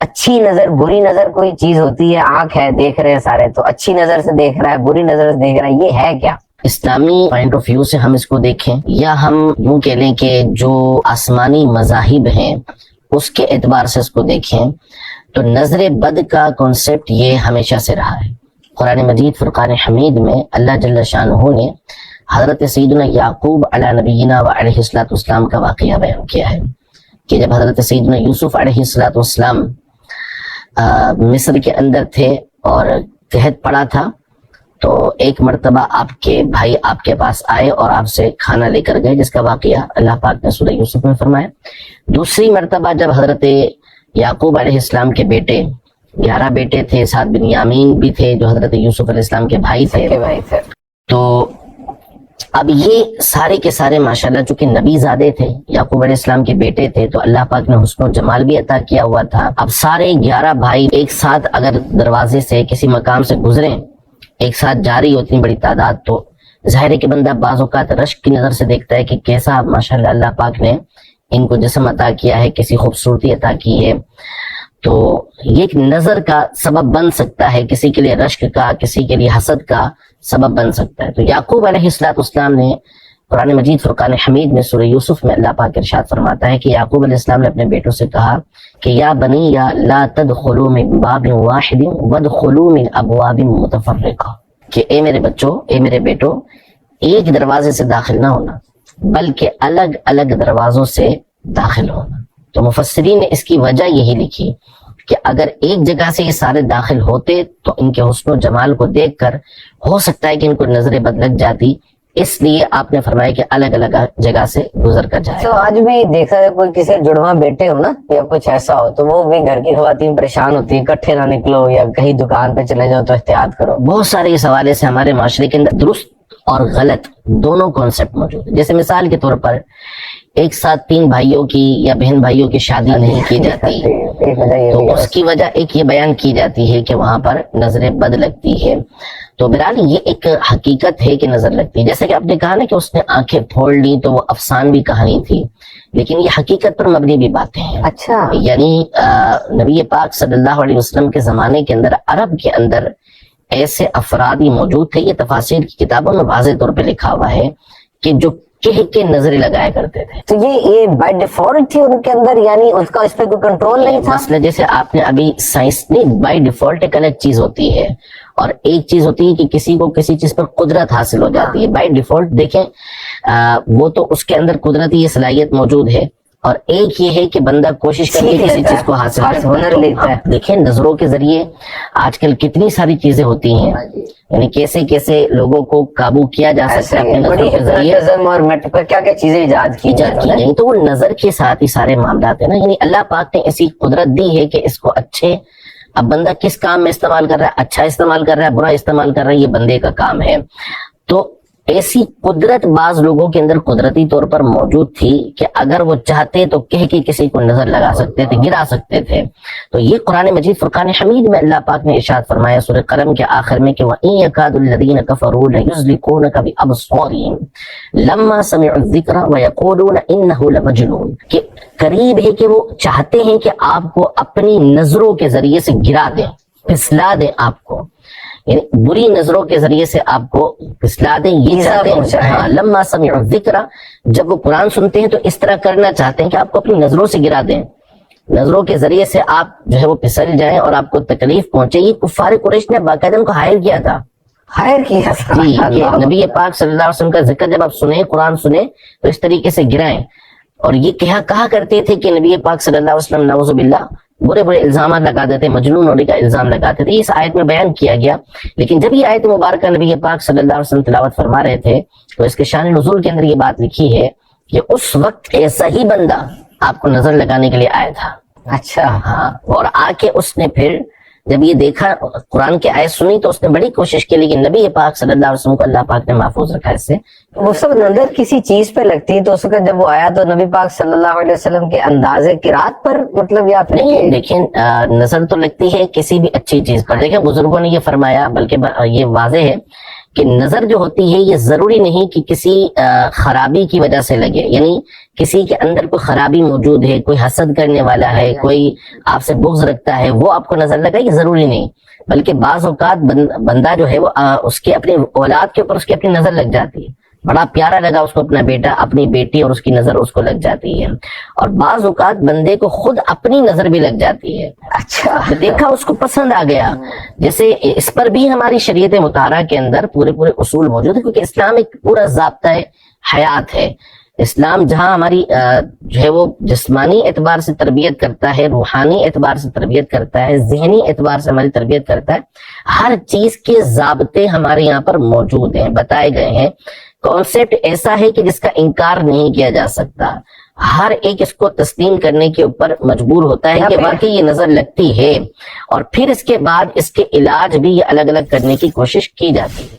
اچھی نظر بری نظر کوئی چیز ہوتی ہے، آنکھ ہے دیکھ رہے ہیں سارے، تو اچھی نظر سے دیکھ رہا ہے بری نظر سے دیکھ رہا ہے، یہ ہے کیا؟ اسلامی پوائنٹ آف ویو سے ہم اس کو دیکھیں یا ہم یوں کہہ لیں کہ جو آسمانی مذاہب ہیں اس کے اعتبار سے اس کو دیکھیں تو نظر بد کا کانسیپٹ یہ ہمیشہ سے رہا ہے۔ قرآن مجید فرقان حمید میں اللہ جل شانہ نے حضرت سیدنا یعقوب علی نبینا و علیہ الصلوۃ والسلام کا واقعہ بیان کیا ہے کہ جب حضرت سیدنا یوسف علیہ الصلوۃ والسلام مصر کے اندر تھے اور قحط پڑا تھا تو ایک مرتبہ آپ کے بھائی آپ کے پاس آئے اور آپ سے کھانا لے کر گئے، جس کا واقعہ اللہ پاک نے سورہ یوسف میں فرمایا۔ دوسری مرتبہ جب حضرت یعقوب علیہ السلام کے بیٹے 11 بیٹے تھے، ساتھ بنیامین بھی تھے جو حضرت یوسف علیہ السلام کے بھائی تھے، تو اب یہ سارے کے سارے ماشاءاللہ چونکہ نبی زادے تھے، یعقوب علیہ السلام کے بیٹے تھے، تو اللہ پاک نے حسن و جمال بھی عطا کیا ہوا تھا۔ اب سارے 11 بھائی ایک ساتھ اگر دروازے سے کسی مقام سے گزریں، ایک ساتھ جا رہی ہوتی بڑی تعداد، تو ظاہر ہے کہ بندہ بعض اوقات رشک کی نظر سے دیکھتا ہے کہ کیسا ماشاءاللہ اللہ پاک نے ان کو جسم عطا کیا ہے، کیسی خوبصورتی عطا کی ہے، تو یہ ایک نظر کا سبب بن سکتا ہے، کسی کے لیے رشک کا، کسی کے لیے حسد کا سبب بن سکتا ہے۔ تو یعقوب علیہ السلام نے قرآن مجید فرقان حمید میں سورہ یوسف میں اللہ پاک ارشاد فرماتا ہے کہ یعقوب علیہ السلام نے اپنے بیٹوں سے کہا کہ یا بنی یا لا تدخلوا من باب واحد وادخلوا من ابواب متفرقہ، کہ اے میرے بچوں، اے میرے بیٹوں، ایک دروازے سے داخل نہ ہونا بلکہ الگ الگ دروازوں سے داخل ہونا۔ تو مفسرین نے اس کی وجہ یہی لکھی کہ اگر ایک جگہ سے یہ سارے داخل ہوتے تو ان کے حسن و جمال کو دیکھ کر ہو سکتا ہے کہ ان کو نظر بد لگ جاتی، اس لیے آپ نے فرمایا کہ الگ الگ جگہ سے گزر کر جائے۔ تو آج بھی دیکھا جائے کوئی کسی جڑواں بیٹے ہو نا یا کچھ ایسا ہو تو وہ بھی گھر کی خواتین پریشان ہوتی ہیں، کٹھے نہ نکلو یا کہیں دکان پہ چلے جاؤ تو احتیاط کرو۔ بہت سارے اس حوالے سے ہمارے معاشرے کے اندر درست اور غلط دونوں کانسیپٹ موجود ہیں۔ جیسے مثال کے طور پر ایک ساتھ 3 بھائیوں کی یا بہن بھائیوں کی شادی نہیں کی جاتی، تو اس کی وجہ ایک یہ بیان کی جاتی ہے کہ وہاں پر نظر بد لگتی ہے۔ تو بہرحال یہ ایک حقیقت ہے کہ نظر لگتی ہے، جیسا کہ آپ نے کہا نا کہ اس نے آنکھیں پھوڑ لی تو وہ افسان بھی کہانی تھی، لیکن یہ حقیقت پر مبنی بھی باتیں ہیں۔ اچھا، یعنی نبی پاک صلی اللہ علیہ وسلم کے زمانے کے اندر عرب کے اندر ایسے افراد ہی موجود تھے، یہ تفاسیر کی کتابوں میں واضح طور پہ لکھا ہوا ہے کہ جو کہہ کے نظریں لگایا کرتے تھے۔ تو یہ بائی ڈیفالٹ تھی ان کے اندر، یعنی اس کا اس پہ کوئی کنٹرول نہیں تھا؟ مسئلہ جیسے آپ نے ابھی سائنس نہیں، بائی ڈیفالٹ ایک الگ چیز ہوتی ہے اور ایک چیز ہوتی ہے کہ کسی کو کسی چیز پر قدرت حاصل ہو جاتی ہے۔ بائی ڈیفالٹ دیکھیں وہ تو اس کے اندر قدرتی یہ صلاحیت موجود ہے، اور ایک یہ ہے کہ بندہ کوشش کر کے کسی چیز کو حاصل ہنر لیتا ہے۔ دیکھیں نظروں کے ذریعے آج کل کتنی ساری چیزیں ہوتی ہیں، یعنی کیسے کیسے لوگوں کو قابو کیا جا سکتا ہے اپنے نظروں کے ذریعے، اور میٹ پر کیا کیا چیزیں ایجاد کی گئی، تو وہ نظر کے ساتھ ہی سارے معاملات ہیں نا۔ یعنی اللہ پاک نے ایسی قدرت دی ہے کہ اس کو اچھے، اب بندہ کس کام میں استعمال کر رہا ہے، اچھا استعمال کر رہا ہے، برا استعمال کر رہا ہے، یہ بندے کا کام ہے۔ تو ایسی قدرت بعض لوگوں کے اندر قدرتی طور پر موجود تھی کہ اگر وہ چاہتے تو کہہ کے کسی کو نظر لگا سکتے تھے، گرا سکتے تھے۔ تو یہ قرآن مجید فرقان حمید میں اللہ پاک نے ارشاد فرمایا سورہ قلم کے آخر میں کہ وَإِن يَكَادُ الَّذِينَ كَفَرُوا لَيُزْلِقُونَكَ بِأَبْصَارِهِمْ لَمَّا سَمِعُوا الذِّكْرَ وَيَقُولُونَ إِنَّهُ لَمَجْنُونٌ، کہ قریب ہے کہ وہ چاہتے ہیں کہ آپ کو اپنی نظروں کے ذریعے سے گرا دیں، پھسلا دیں آپ کو، یعنی بری نظروں کے ذریعے سے آپ کو پھسلا دیں، یہ چاہتے ہیں۔ لما سمعوا الذکر، جب وہ قرآن سنتے ہیں تو اس طرح کرنا چاہتے ہیں کہ آپ کو اپنی نظروں سے گرا دیں، نظروں کے ذریعے سے آپ جو ہے وہ پھسل جائیں اور آپ کو تکلیف پہنچے۔ یہ کفار قریش نے باقاعدہ ان کو ہائر کیا تھا، ہائر کیا تھا۔ جی، یہ نبی پاک صلی اللہ علیہ وسلم کا ذکر جب آپ سنیں، قرآن سنیں تو اس طریقے سے گرائیں۔ اور یہ کہا کرتے تھے کہ نبی پاک صلی اللہ علیہ وسلم نعوذ باللہ برے برے الزامات لگاتے تھے، مجنون ہونے کا الزام لگاتے تھے، اس آیت میں بیان کیا گیا۔ لیکن جب یہ آیت مبارکہ نبی پاک صلی اللہ علیہ وسلم تلاوت فرما رہے تھے تو اس کے شان نزول کے اندر یہ بات لکھی ہے کہ اس وقت ایسا ہی بندہ آپ کو نظر لگانے کے لیے آیا تھا۔ اچھا، ہاں، اور آ کے اس نے پھر جب یہ دیکھا، قرآن کی آیت سنی تو اس نے بڑی کوشش کی، لیکن نبی پاک صلی اللہ علیہ وسلم کو اللہ پاک نے محفوظ رکھا اس سے۔ وہ سب نظر کسی چیز پہ لگتی تو اس کا جب وہ آیا تو نبی پاک صلی اللہ علیہ وسلم کے انداز قرات پر مطلب یا پھر نہیں، لیکن نظر تو لگتی ہے کسی بھی اچھی چیز پر۔ دیکھیں بزرگوں نے یہ فرمایا، بلکہ یہ واضح ہے کہ نظر جو ہوتی ہے یہ ضروری نہیں کہ کسی خرابی کی وجہ سے لگے، یعنی کسی کے اندر کوئی خرابی موجود ہے، کوئی حسد کرنے والا ہے، کوئی آپ سے بغض رکھتا ہے، وہ آپ کو نظر لگے، یہ ضروری نہیں، بلکہ بعض اوقات بندہ جو ہے وہ اس کے اپنے اولاد کے اوپر اس کی اپنی نظر لگ جاتی ہے، بڑا پیارا لگا اس کو اپنا بیٹا، اپنی بیٹی، اور اس کی نظر اس کو لگ جاتی ہے، اور بعض اوقات بندے کو خود اپنی نظر بھی لگ جاتی ہے، اچھا دیکھا اس کو پسند آ گیا۔ جیسے اس پر بھی ہماری شریعت مطہرہ کے اندر پورے اصول موجود ہیں، کیونکہ اسلام ایک پورا ضابطہ حیات ہے۔ اسلام جہاں ہماری جو ہے وہ جسمانی اعتبار سے تربیت کرتا ہے، روحانی اعتبار سے تربیت کرتا ہے، ذہنی اعتبار سے ہماری تربیت کرتا ہے، ہر چیز کے ضابطے ہمارے یہاں پر موجود ہیں، بتائے گئے ہیں۔ کانسیپٹ ایسا ہے کہ جس کا انکار نہیں کیا جا سکتا، ہر ایک اس کو تسلیم کرنے کے اوپر مجبور ہوتا ہے کہ واقعی یہ نظر لگتی ہے، اور پھر اس کے بعد اس کے علاج بھی الگ الگ کرنے کی کوشش کی جاتی ہے۔